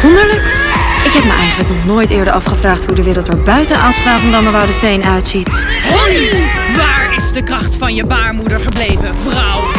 Wonderlijk. Ik heb me eigenlijk nog nooit eerder afgevraagd hoe de wereld er buiten Oud-Gravendam-Woudeveen uitziet. Hoi! Waar is de kracht van je baarmoeder gebleven, vrouw?